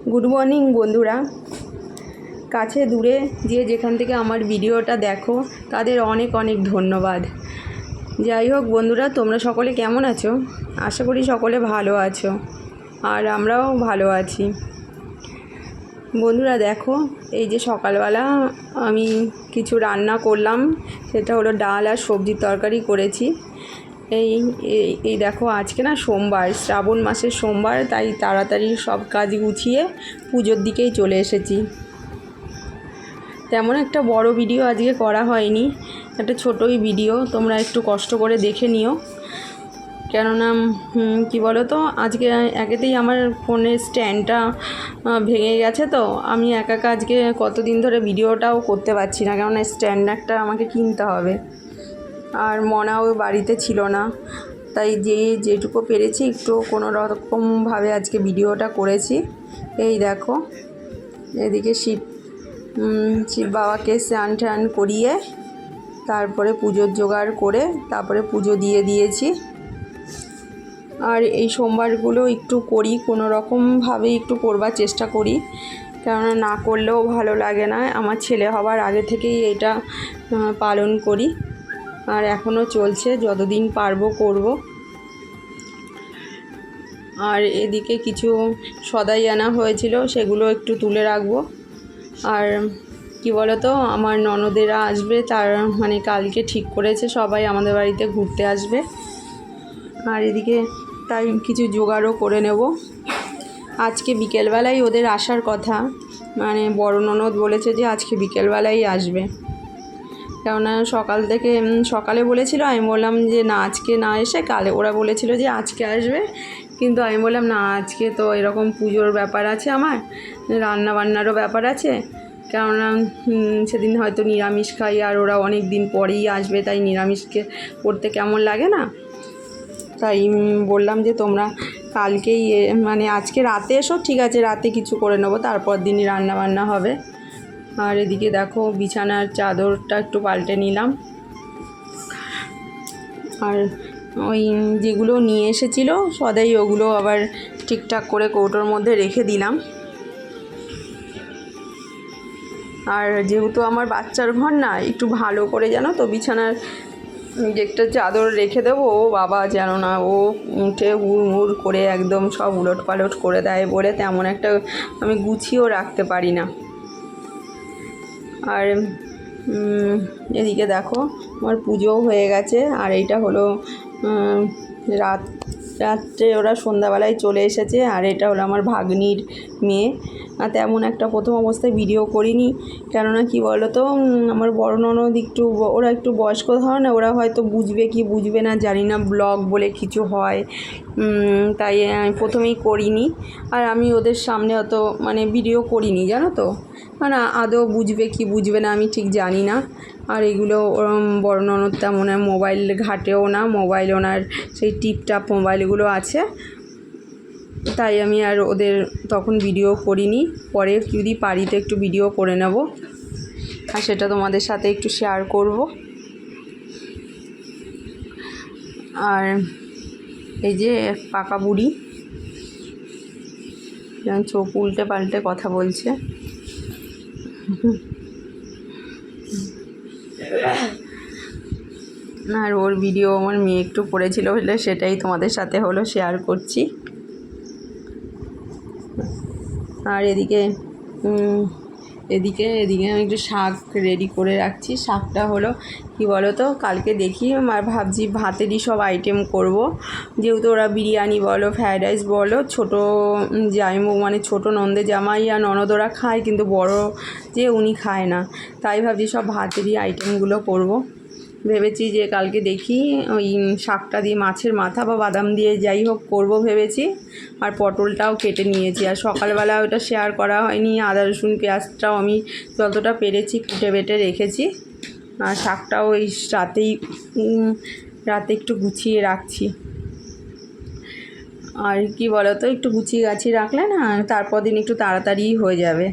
Good morning বন্ধুরা, কাছে দূরে যে যেখান থেকে আমার ভিডিওটা দেখো তাদের অনেক অনেক ধন্যবাদ। যাই হোক বন্ধুরা, তোমরা সকলে কেমন আছো? আশা করি সকলে ভালো আছো, আর আমরাও ভালো আছি। বন্ধুরা দেখো, এই যে সকালবেলা আমি কিছু রান্না করলাম, সেটা হলো ডাল আর সবজির তরকারি করেছি। এই দেখো, আজকে না সোমবার, শ্রাবণ মাসের সোমবার, তাই তাড়াতাড়ি সব কাজ গুছিয়ে পুজোর দিকেই চলে এসেছি। তেমন একটা বড় ভিডিও আজকে করা হয়নি, একটা ছোটোই ভিডিও, তোমরা একটু কষ্ট করে দেখে নিও। কেননা কি বলো তো, আজকে একেতেই আমার ফোনের স্ট্যান্ডটা ভেঙে গেছে, তো আমি একা আজকে কতদিন ধরে ভিডিওটাও করতে পারছি না, কেননা স্ট্যান্ড একটা আমাকে কিনতে হবে। আর মনাও বাড়িতে ছিল না, তাই যেটুকু পেরেছি একটু কোনো রকমভাবে আজকে ভিডিওটা করেছি। এই দেখো, এদিকে শিব বাবাকে স্নান টান করিয়ে তারপরে পুজোর জোগাড় করে তারপরে পুজো দিয়ে দিয়েছি। আর এই সোমবারগুলো একটু করি, কোনো রকমভাবে একটু করবার চেষ্টা করি, কেননা না করলেও ভালো লাগে না। আমার ছেলে হবার আগে থেকেই এটা পালন করি, আর এখনও চলছে, যতদিন পারবো করব। আর এদিকে কিছু সদাই আনা হয়েছিল, সেগুলো একটু তুলে রাখবো। আর কি বলো তো, আমার ননদেরা আসবে, তার মানে কালকে ঠিক করেছে সবাই আমাদের বাড়িতে ঘুরতে আসবে। আর এদিকে তাই কিছু জোগাড়ও করে নেব। আজকে বিকেলবেলায় ওদের আসার কথা, মানে বড় ননদ বলেছে যে আজকে বিকেলবেলাই আসবে। কেননা সকালে বলেছিল, আমি বললাম যে না, আজকে না এসে কালে। ওরা বলেছিল যে আজকে আসবে, কিন্তু আমি বললাম না, আজকে তো এরকম পুজোর ব্যাপার আছে, আমার রান্না বান্নারও ব্যাপার আছে। কেননা সেদিন হয়তো নিরামিষ খাই, আর ওরা অনেক দিন পরেই আসবে, তাই নিরামিষকে করতে কেমন লাগে না। তাই বললাম যে তোমরা কালকেই মানে আজকে রাতে এসো, ঠিক আছে, রাতে কিছু করে নেবো, তারপর দিনই রান্না বান্না হবে। আর এদিকে দেখো, বিছানার চাদরটা একটু পাল্টে নিলাম। আর ওই যেগুলো নিয়ে এসেছিলো সদাই, ওগুলো আবার ঠিকঠাক করে কৌটোর মধ্যে রেখে দিলাম। আর যেহেতু আমার বাচ্চার ঘর না, একটু ভালো করে জানো তো বিছানার যে একটা চাদর রেখে দেবো, ও বাবা যেন না ও উঠে হুড় করে একদম সব উলট পালট করে দেয় বলে তেমন একটা আমি গুছিয়েও রাখতে পারি না। আর এদিকে দেখো, আমার পুজোও হয়ে গেছে। আর এইটা হলো রাত্রে ওরা সন্ধ্যাবেলায় চলে এসেছে। আর এটা হলো আমার ভাগ্নির মেয়ে। আর তেমন একটা প্রথম অবস্থায় ভিডিও করিনি, কেননা কি বলো তো, আমার বড় ননদ ওরা একটু বয়স্ক ধরনের, ওরা হয়তো বুঝবে কি বুঝবে না জানি না, ব্লগ বলে কিছু হয়, তাই আমি প্রথমেই করিনি। আর আমি ওদের সামনে অত মানে ভিডিও করিনি, জানো তো, মানে আদৌ বুঝবে কি বুঝবে না আমি ঠিক জানি না। আর এগুলো বড় ননদ তেমন মোবাইল ঘাটেও না, মোবাইল ওনার সেই টিপটাপ মোবাইলগুলো আছে, তাই আমি আর ওদের তখন ভিডিও করিনি। পরে যদি পারি তো একটু ভিডিও করে নেব, আর সেটা তোমাদের সাথে একটু শেয়ার করব। আর এই যে পাকা বুড়ি চোখ উল্টে পাল্টে কথা বলছে। আর ওর ভিডিও আমার মেয়ে একটু করেছিল বলে সেটাই তোমাদের সাথে হলো শেয়ার করছি। আর এদিকে আমি একটু শাক রেডি করে রাখছি। শাকটা হলো কি বলো তো, কালকে দেখি আর ভাবছি ভাতেরই সব আইটেম করব, যেহেতু ওরা বিরিয়ানি বলো, ফ্রায়েড রাইস বলো, ছোটো জামাই মানে ছোটো নন্দে জামাই আর ননদ ওরা খায়, কিন্তু বড় যে উনি খায় না, তাই ভাবছি সব ভাতেরই আইটেমগুলো করব। ভেবেছি যে কালকে দেখি ওই শাকটা দিয়ে মাছের মাথা বা বাদাম দিয়ে যাই হোক করব ভেবেছি। আর পটলটাও কেটে নিয়েছি। আর সকালবেলা ওটা শেয়ার করা হয়নি, আদা রসুন পেঁয়াজটাও আমি যতটা পেরেছি কুটে বেটে রেখেছি। আর শাকটাও ওই রাতে একটু গুছিয়ে রাখছি। আর কি বলো তো, একটু গুছিয়ে গাছিয়ে রাখলে না, তারপর দিন একটু তাড়াতাড়ি হয়ে যাবে।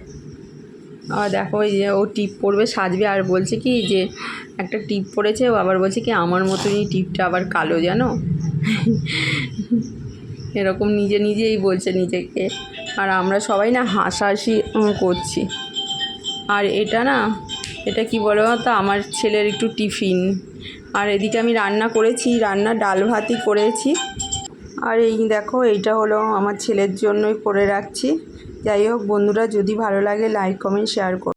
আর দেখো, ওই যে ও টিপ পরবে, সাজবে, আর বলছে কি যে একটা টিপ পরেছে, ও আবার বলছে কি আমার মতনই টিপটা আবার কালো, জানো, এরকম নিজেই বলছে নিজেকে। আর আমরা সবাই না হাসাহাসি করছি। আর এটা কি বলো তো, আমার ছেলের একটু টিফিন। আর এদিকে আমি রান্না করেছি, ডাল ভাতই করেছি। আর এই দেখো, এইটা হলো আমার ছেলের জন্যই করে রাখছি। যাই হোক বন্ধুরা, যদি ভালো লাগে লাইক কমেন্ট শেয়ার করো।